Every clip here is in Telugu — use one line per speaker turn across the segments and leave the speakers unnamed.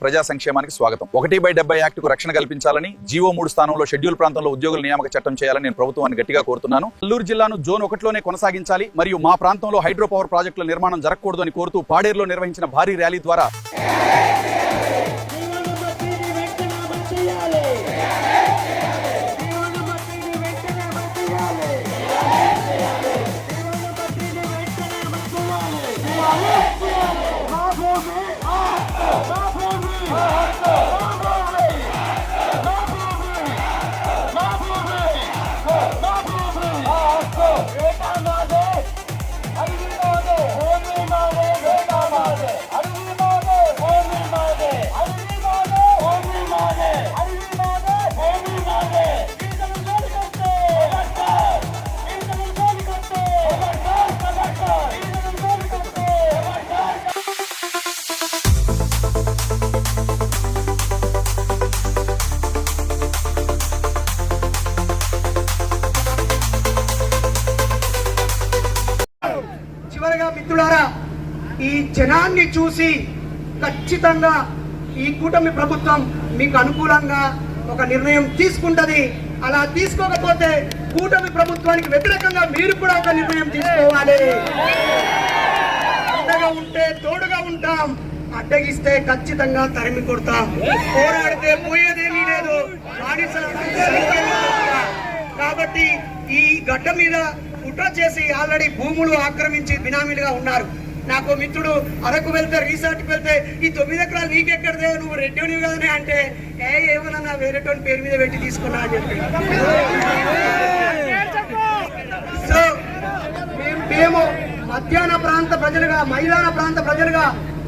ప్రజా సంక్షేమానికి స్వాగతం. 1/70 యాక్టుకు రక్షణ కల్పించాలని, జీవో 3 స్థానంలో షెడ్యూల్ ప్రాంతంలో ఉద్యోగుల నియామక చట్టం చేయాలని నేను ప్రభుత్వాన్ని గట్టిగా కోరుతున్నాను. అల్లూరు జిల్లాను జోన్ 1లోనే కొనసాగించాలి మరియు మా ప్రాంతంలో హైడ్రో పవర్ ప్రాజెక్టుల నిర్మాణం జరగకూడదు అని కోరుతూ పాడేరులో నిర్వహించిన భారీ ర్యాలీ ద్వారా
మిత్రులారా, ఈ జనాన్ని చూసి ఖచ్చితంగా ఈ కూటమి ప్రభుత్వం మీకు అనుకూలంగా ఒక నిర్ణయం తీసుకుంటది. అలా తీసుకోకపోతే కూటమి ప్రభుత్వానికి వ్యతిరేకంగా మీరు కూడా ఒక నిర్ణయం తీసుకోవాలి. అండగా ఉంటే తోడుగా ఉంటాం, అడ్డగిస్తే ఖచ్చితంగా తరిమి కొడతాం. పోరాడితే పోయేదేమీ లేదు. కాబట్టి ఈ గడ్డ మీద కుట్ర చేసి ఆల్రెడీ భూములు ఆక్రమించి బినామీలుగా ఉన్నారు. నాకు మిత్రుడు అరకు వెళ్తే, రిసార్ట్కి వెళ్తే ఈ 9 ఎకరాలు నీకెక్కడదే, నువ్వు రెడ్డిని కదనే అంటే ఏమన్నా వేరేటోని పేరు మీద పెట్టి తీసుకున్నా అని చెప్పి. సో మేము మధ్యాహ్న ప్రాంత ప్రజలుగా, మైదాన ప్రాంత ప్రజలుగా,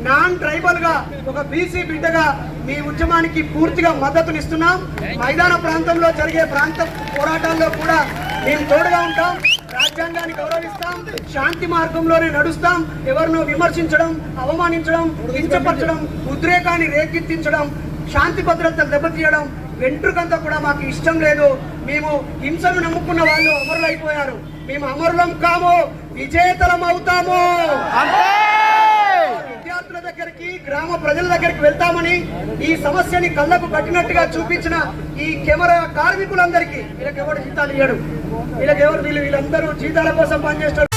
నాన్ ట్రైబల్ గా, ఒక బీసీ బిడ్డగా మీ ఉద్యమానికి పూర్తిగా మద్దతునిస్తున్నాం. మైదాన ప్రాంతంలో జరిగే ప్రాంత పోరాటాల్లో కూడా మేము తోడుగా ఉంటాం. రాజ్యాంగాన్ని గౌరవిస్తాం, శాంతి మార్గంలోనే నడుస్తాం. ఎవరినో విమర్శించడం, అవమానించడం, కించపరచడం, ఉద్రేకాన్ని రేకెత్తించడం, శాంతి భద్రతలు దెబ్బతీయడం వెంట్రుకంతా కూడా మాకు ఇష్టం లేదు. మేము హింసను నమ్ముకున్న వాళ్ళు అమరులు అయిపోయారు. మేము అమరులం కాము, విజేతలం అవుతాము. విద్యార్థుల దగ్గరికి, గ్రామ ప్రజల దగ్గరికి వెళ్తామని ఈ సమస్యని కళ్ళకు కట్టినట్టుగా చూపించిన ఈ కెమెరా కార్మికులందరికీ, వీళ్ళకి ఎవరు జీతాలు ఇయ్యడు, వీళ్ళందరూ జీతాల కోసం పనిచేస్తారు.